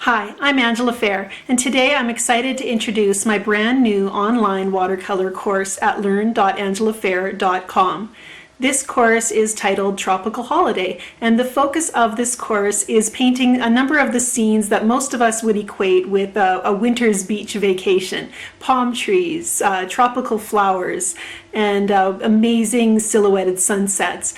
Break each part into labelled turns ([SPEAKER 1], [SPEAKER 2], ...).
[SPEAKER 1] Hi, I'm Angela Fehr, and today I'm excited to introduce my brand new online watercolor course at learn.angelafehr.com. This course is titled Tropical Holiday, and the focus of this course is painting a number of the scenes that most of us would equate with a winter's beach vacation. Palm trees, tropical flowers, and amazing silhouetted sunsets.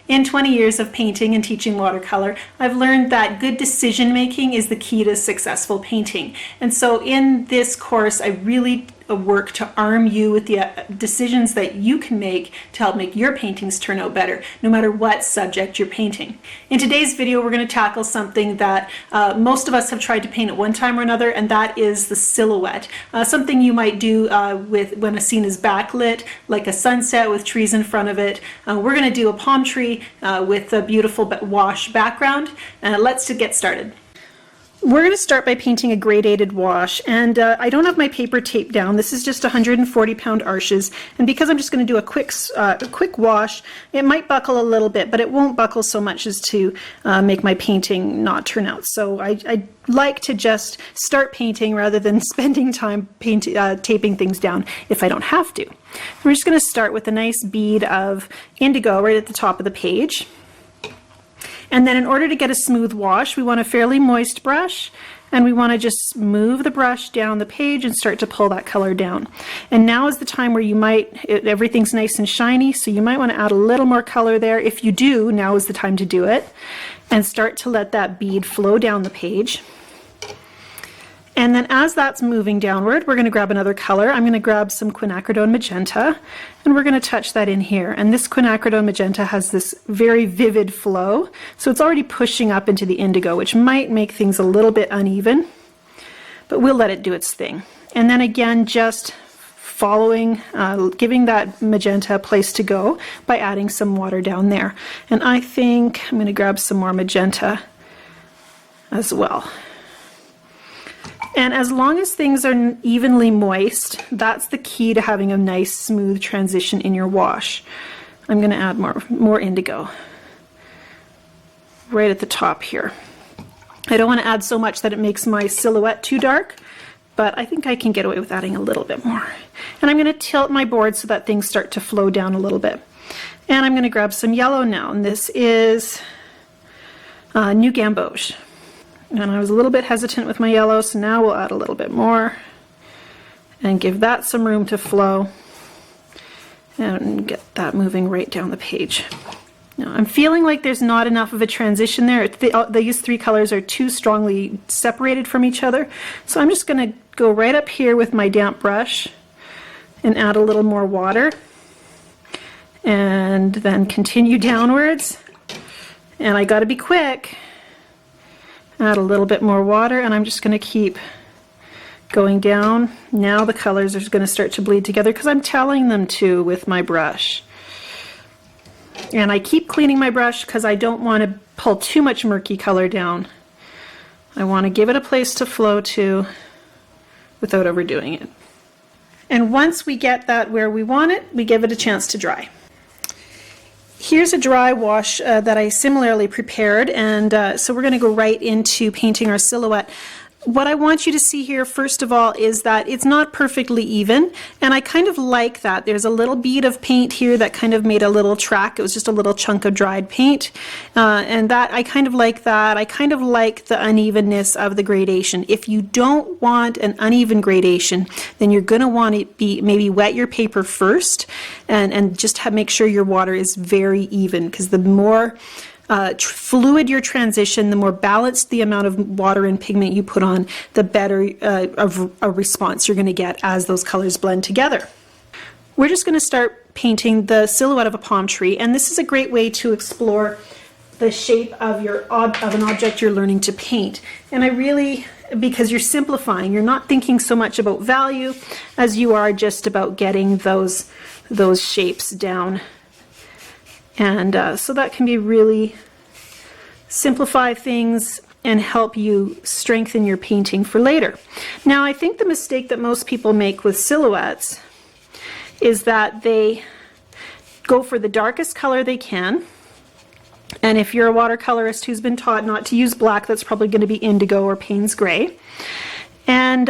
[SPEAKER 1] In 20 years of painting and teaching watercolor, I've learned that good decision making is the key to successful painting. And so in this course, I really work to arm you with the decisions that you can make to help make your paintings turn out better, no matter what subject you're painting. In today's video, we're going to tackle something that most of us have tried to paint at one time or another, and that is the silhouette. Something you might do when a scene is backlit, like a sunset with trees in front of it. We're going to do a palm tree with a beautiful wash background. Let's get started. We're going to start by painting a gradated wash, and I don't have my paper taped down. This is just 140-pound arches, and because I'm just going to do a quick wash, it might buckle a little bit, but it won't buckle so much as to make my painting not turn out. So I like to just start painting rather than spending time taping things down if I don't have to. We're just going to start with a nice bead of indigo right at the top of the page. And then in order to get a smooth wash, we want a fairly moist brush, and we want to just move the brush down the page and start to pull that color down. And now is the time where everything's nice and shiny, so you might want to add a little more color there. If you do, now is the time to do it. And start to let that bead flow down the page. And then as that's moving downward, we're going to grab another color. I'm going to grab some quinacridone magenta, and we're going to touch that in here. And this quinacridone magenta has this very vivid flow, so it's already pushing up into the indigo, which might make things a little bit uneven, but we'll let it do its thing. And then again, just following, giving that magenta a place to go by adding some water down there. And I think I'm going to grab some more magenta as well. And as long as things are evenly moist, that's the key to having a nice smooth transition in your wash. I'm going to add more indigo right at the top here. I don't want to add so much that it makes my silhouette too dark, but I think I can get away with adding a little bit more. And I'm going to tilt my board so that things start to flow down a little bit. And I'm going to grab some yellow now, and this is New Gamboge. And I was a little bit hesitant with my yellow, so now we'll add a little bit more and give that some room to flow and get that moving right down the page. Now I'm feeling like there's not enough of a transition there. These three colors are too strongly separated from each other, so I'm just going to go right up here with my damp brush and add a little more water and then continue downwards. And I got to be quick. Add a little bit more water, and I'm just going to keep going down. Now the colors are going to start to bleed together because I'm telling them to with my brush. And I keep cleaning my brush because I don't want to pull too much murky color down. I want to give it a place to flow to without overdoing it. And once we get that where we want it, we give it a chance to dry. Here's a dry wash that I similarly prepared, and so we're going to go right into painting our silhouette. What I want you to see here, first of all, is that it's not perfectly even, and I kind of like that. There's a little bead of paint here that kind of made a little track. It was just a little chunk of dried paint, and that I kind of like that. I kind of like the unevenness of the gradation. If you don't want an uneven gradation, then you're going to want to maybe wet your paper first and just make sure your water is very even, because the more fluid your transition, the more balanced the amount of water and pigment you put on, the better of a response you're going to get as those colors blend together. We're just going to start painting the silhouette of a palm tree, and this is a great way to explore the shape of an object you're learning to paint. And because you're simplifying, you're not thinking so much about value as you are just about getting those shapes down. And so that can be really simplify things and help you strengthen your painting for later. Now, I think the mistake that most people make with silhouettes is that they go for the darkest color they can And if you're a watercolorist who's been taught not to use black, that's probably going to be indigo or Payne's gray. And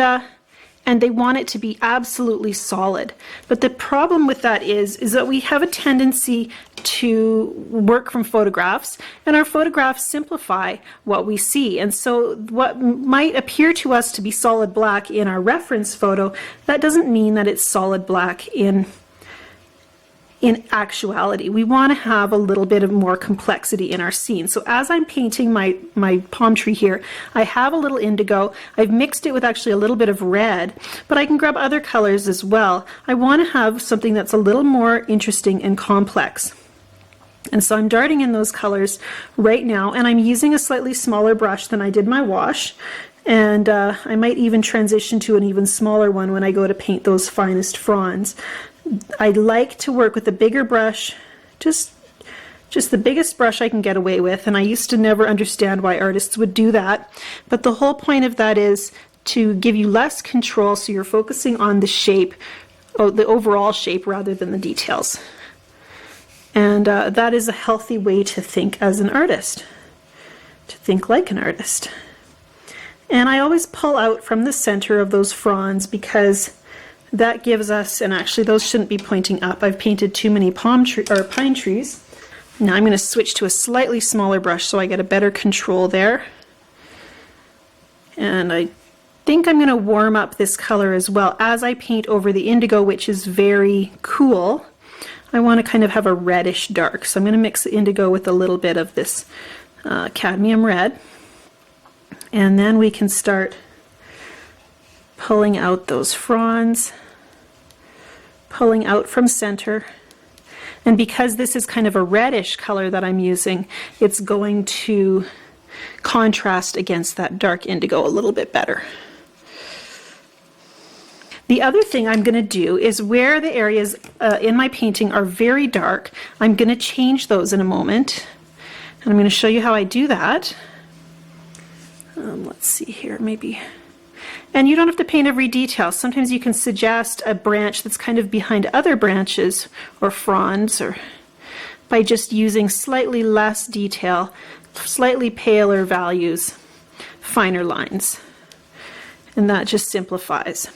[SPEAKER 1] they want it to be absolutely solid. But the problem with that is that we have a tendency to work from photographs, and our photographs simplify what we see. And so what might appear to us to be solid black in our reference photo, that doesn't mean that it's solid black in actuality. We want to have a little bit of more complexity in our scene. So as I'm painting my palm tree here, I have a little indigo. I've mixed it with actually a little bit of red, but I can grab other colors as well. I want to have something that's a little more interesting and complex. And so I'm darting in those colors right now, and I'm using a slightly smaller brush than I did my wash. And I might even transition to an even smaller one when I go to paint those finest fronds. I like to work with a bigger brush, just the biggest brush I can get away with, and I used to never understand why artists would do that. But the whole point of that is to give you less control, so you're focusing on the shape, the overall shape, rather than the details. And that is a healthy way to think as an artist, to think like an artist. And I always pull out from the center of those fronds, because that gives us, and actually those shouldn't be pointing up. I've painted too many pine trees. Now I'm going to switch to a slightly smaller brush so I get a better control there. And I think I'm going to warm up this color as well. As I paint over the indigo, which is very cool, I want to kind of have a reddish dark. So I'm going to mix the indigo with a little bit of this cadmium red. And then we can start pulling out those fronds, pulling out from center. And because this is kind of a reddish color that I'm using, it's going to contrast against that dark indigo a little bit better. The other thing I'm going to do is where the areas in my painting are very dark, I'm going to change those in a moment. And I'm going to show you how I do that. Let's see here, maybe. And you don't have to paint every detail. Sometimes you can suggest a branch that's kind of behind other branches or fronds, or by just using slightly less detail, slightly paler values, finer lines. And that just simplifies.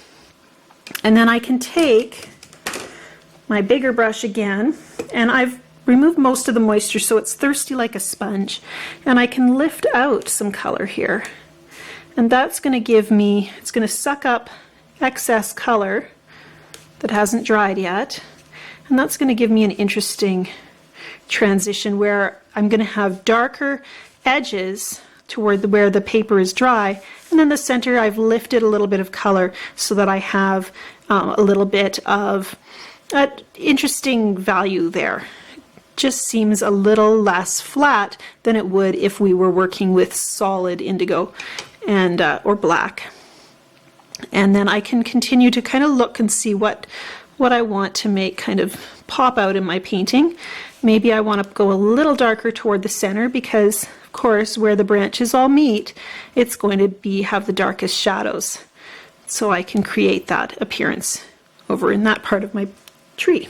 [SPEAKER 1] And then I can take my bigger brush again, and I've removed most of the moisture so it's thirsty like a sponge, and I can lift out some color here. And that's going to give me, it's going to suck up excess color that hasn't dried yet, and that's going to give me an interesting transition where I'm going to have darker edges toward where the paper is dry, and then the center I've lifted a little bit of color so that I have a little bit of interesting value there. Just seems a little less flat than it would if we were working with solid indigo and or black. And then I can continue to kind of look and see what I want to make kind of pop out in my painting. Maybe I want to go a little darker toward the center, because of course where the branches all meet, it's going to have the darkest shadows. So I can create that appearance over in that part of my tree.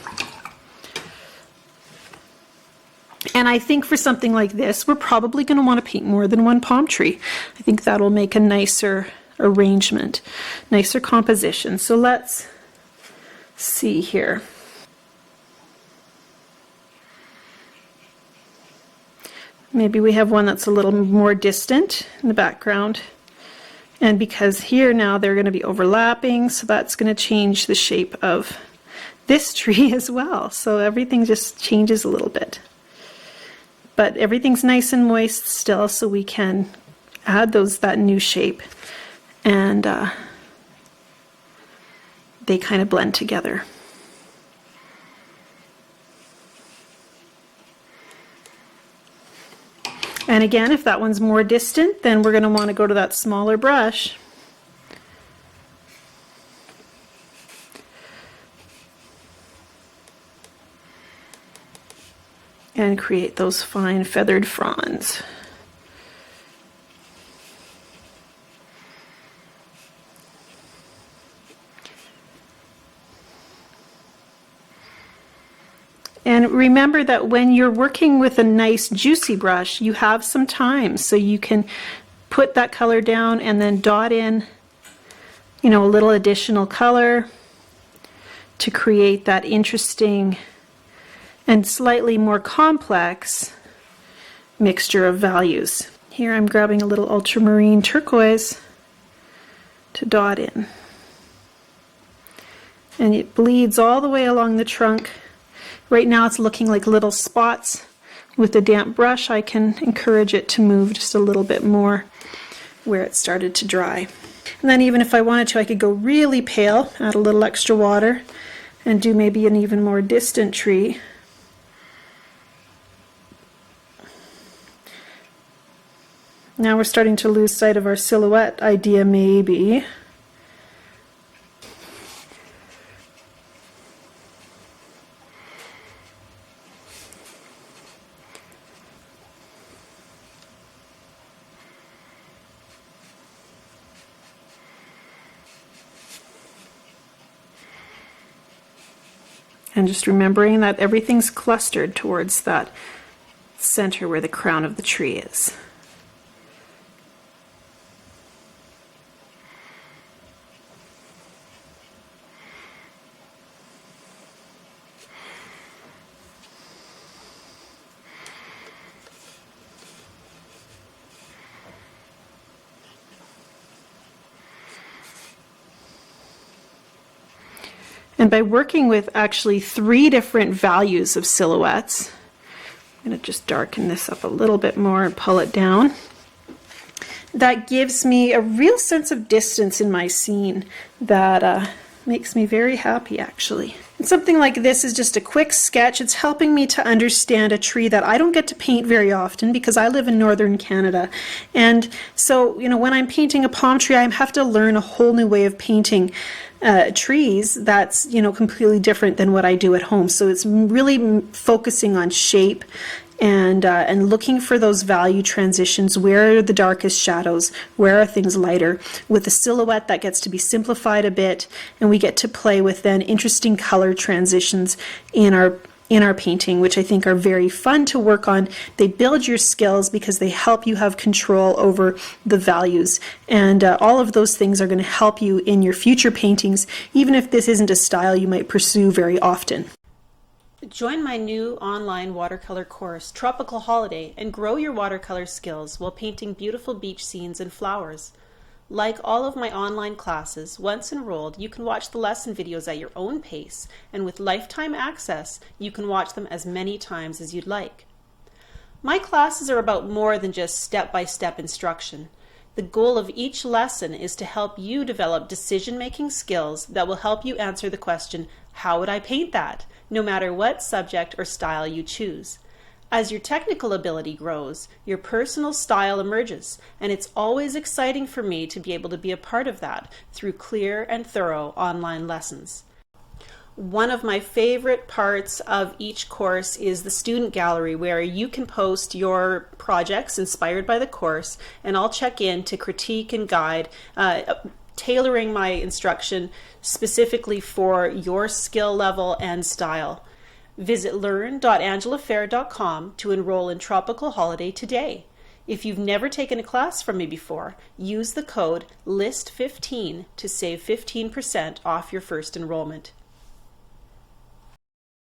[SPEAKER 1] And I think for something like this, we're probably going to want to paint more than one palm tree. I think that'll make a nicer arrangement, nicer composition. So let's see here. Maybe we have one that's a little more distant in the background. And because here now they're going to be overlapping, so that's going to change the shape of this tree as well. So everything just changes a little bit. But everything's nice and moist still, so we can add that new shape, and they kind of blend together. And again, if that one's more distant, then we're going to want to go to that smaller brush and create those fine feathered fronds. And remember that when you're working with a nice juicy brush, you have some time, so you can put that color down and then dot in, a little additional color to create that interesting and slightly more complex mixture of values. Here I'm grabbing a little ultramarine turquoise to dot in. And it bleeds all the way along the trunk. Right now it's looking like little spots. With a damp brush, I can encourage it to move just a little bit more where it started to dry. And then even if I wanted to, I could go really pale, add a little extra water, and do maybe an even more distant tree. Now we're starting to lose sight of our silhouette idea, maybe. And just remembering that everything's clustered towards that center where the crown of the tree is. And by working with actually 3 different values of silhouettes, I'm going to just darken this up a little bit more and pull it down. That gives me a real sense of distance in my scene that makes me very happy, actually. And something like this is just a quick sketch. It's helping me to understand a tree that I don't get to paint very often because I live in northern Canada. And so, when I'm painting a palm tree, I have to learn a whole new way of painting trees that's completely different than what I do at home. So it's really focusing on shape and looking for those value transitions. Where are the darkest shadows? Where are things lighter? With a silhouette that gets to be simplified a bit, and we get to play with then interesting color transitions in our painting, which I think are very fun to work on. They build your skills because they help you have control over the values. And all of those things are going to help you in your future paintings, even if this isn't a style you might pursue very often.
[SPEAKER 2] Join my new online watercolor course, Tropical Holiday, and grow your watercolor skills while painting beautiful beach scenes and flowers. Like all of my online classes, once enrolled, you can watch the lesson videos at your own pace, and with lifetime access, you can watch them as many times as you'd like. My classes are about more than just step-by-step instruction. The goal of each lesson is to help you develop decision-making skills that will help you answer the question, how would I paint that? No matter what subject or style you choose. As your technical ability grows, your personal style emerges, and it's always exciting for me to be able to be a part of that through clear and thorough online lessons. One of my favorite parts of each course is the student gallery, where you can post your projects inspired by the course, and I'll check in to critique and guide, tailoring my instruction specifically for your skill level and style. Visit learn.angelafehr.com to enroll in Tropical Holiday today. If you've never taken a class from me before, use the code LIST15 to save 15% off your first enrollment.